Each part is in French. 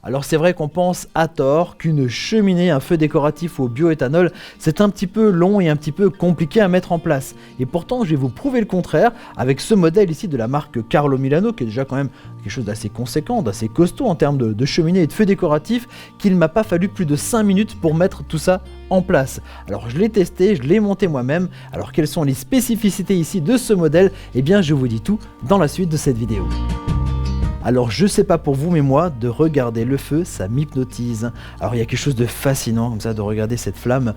Alors c'est vrai qu'on pense à tort qu'une cheminée, un feu décoratif au bioéthanol, c'est un petit peu long et un petit peu compliqué à mettre en place. Et pourtant je vais vous prouver le contraire avec ce modèle ici de la marque Carlo Milano, qui est déjà quand même quelque chose d'assez conséquent, d'assez costaud en termes de cheminée et de feu décoratif, qu'il m'a pas fallu plus de 5 minutes pour mettre tout ça en place. Alors je l'ai testé, je l'ai monté moi-même. Alors quelles sont les spécificités ici de ce modèle? Eh bien je vous dis tout dans la suite de cette vidéo. Alors je sais pas pour vous, mais moi, de regarder le feu, ça m'hypnotise. Alors il y a quelque chose de fascinant comme ça, de regarder cette flamme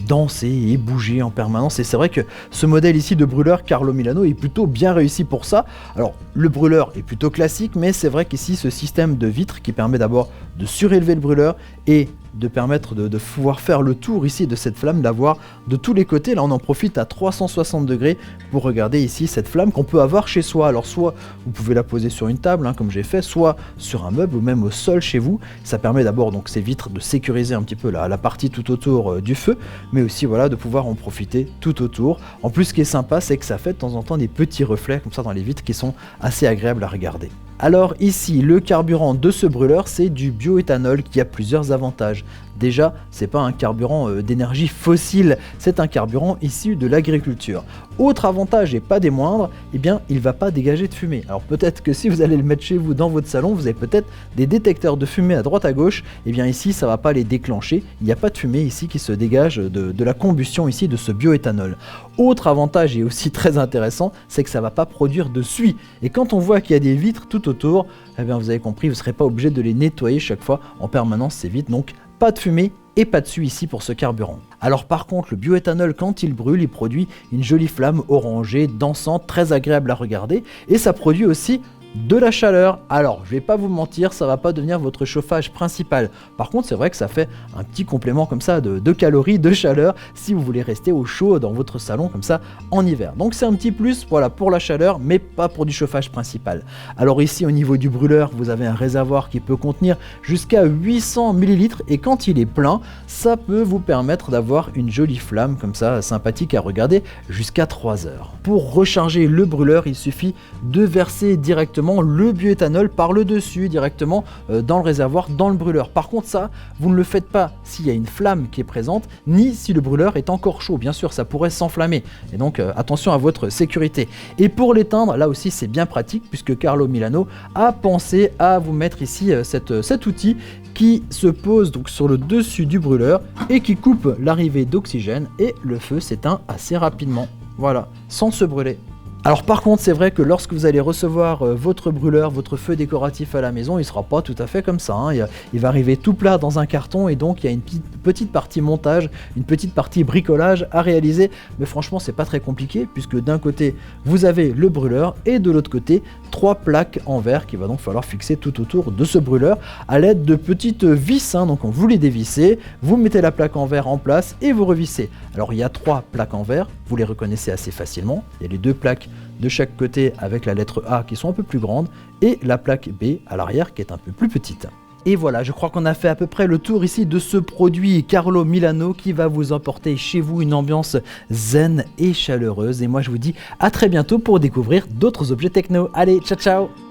danser et bouger en permanence. Et c'est vrai que ce modèle ici de brûleur Carlo Milano est plutôt bien réussi pour ça. Alors le brûleur est plutôt classique, mais c'est vrai qu'ici ce système de vitre qui permet d'abord de surélever le brûleur et de permettre de pouvoir faire le tour ici de cette flamme, d'avoir de tous les côtés. Là on en profite à 360 degrés pour regarder ici cette flamme qu'on peut avoir chez soi. Alors soit vous pouvez la poser sur une table comme j'ai fait, soit sur un meuble ou même au sol chez vous. Ça permet d'abord donc ces vitres de sécuriser un petit peu la partie tout autour du feu, mais aussi voilà de pouvoir en profiter tout autour. En plus ce qui est sympa, c'est que ça fait de temps en temps des petits reflets comme ça dans les vitres qui sont assez agréables à regarder. Alors ici, le carburant de ce brûleur, c'est du bioéthanol qui a plusieurs avantages. Déjà, c'est pas un carburant d'énergie fossile, c'est un carburant issu de l'agriculture. Autre avantage et pas des moindres, eh bien, il va pas dégager de fumée. Alors peut-être que si vous allez le mettre chez vous dans votre salon, vous avez peut-être des détecteurs de fumée à droite à gauche, eh bien ici, ça va pas les déclencher. Il n'y a pas de fumée ici qui se dégage de la combustion ici de ce bioéthanol. Autre avantage et aussi très intéressant, c'est que ça va pas produire de suie. Et quand on voit qu'il y a des vitres tout autour, eh bien vous avez compris, vous ne serez pas obligé de les nettoyer chaque fois en permanence ces vitres. Donc pas de fumée et pas de suie ici pour ce carburant. Alors par contre, le bioéthanol, quand il brûle, il produit une jolie flamme orangée, dansante, très agréable à regarder, et ça produit aussi de la chaleur. Alors je vais pas vous mentir, ça va pas devenir votre chauffage principal. Par contre c'est vrai que ça fait un petit complément comme ça de calories, de chaleur si vous voulez rester au chaud dans votre salon comme ça en hiver. Donc c'est un petit plus voilà pour la chaleur, mais pas pour du chauffage principal. Alors ici au niveau du brûleur, vous avez un réservoir qui peut contenir jusqu'à 800 ml et quand il est plein, ça peut vous permettre d'avoir une jolie flamme comme ça sympathique à regarder jusqu'à 3 heures. Pour recharger le brûleur, il suffit de verser directement le bioéthanol par le dessus directement dans le réservoir, dans le brûleur. Par contre ça, vous ne le faites pas s'il y a une flamme qui est présente, ni si le brûleur est encore chaud. Bien sûr, ça pourrait s'enflammer. Et donc attention à votre sécurité. Et pour l'éteindre, là aussi c'est bien pratique puisque Carlo Milano a pensé à vous mettre ici cet outil qui se pose donc sur le dessus du brûleur et qui coupe l'arrivée d'oxygène et le feu s'éteint assez rapidement. Voilà, sans se brûler. Alors par contre c'est vrai que lorsque vous allez recevoir votre brûleur, votre feu décoratif à la maison, il sera pas tout à fait comme ça, il va arriver tout plat dans un carton et donc il y a une petite partie montage, une petite partie bricolage à réaliser, mais franchement c'est pas très compliqué puisque d'un côté vous avez le brûleur et de l'autre côté 3 plaques en verre qu'il va donc falloir fixer tout autour de ce brûleur à l'aide de petites vis, donc vous les dévissez, vous mettez la plaque en verre en place et vous revissez. Alors il y a 3 plaques en verre, vous les reconnaissez assez facilement, il y a les 2 plaques de chaque côté avec la lettre A qui sont un peu plus grandes et la plaque B à l'arrière qui est un peu plus petite. Et voilà, je crois qu'on a fait à peu près le tour ici de ce produit Carlo Milano qui va vous emporter chez vous une ambiance zen et chaleureuse. Et moi je vous dis à très bientôt pour découvrir d'autres objets techno. Allez, ciao ciao!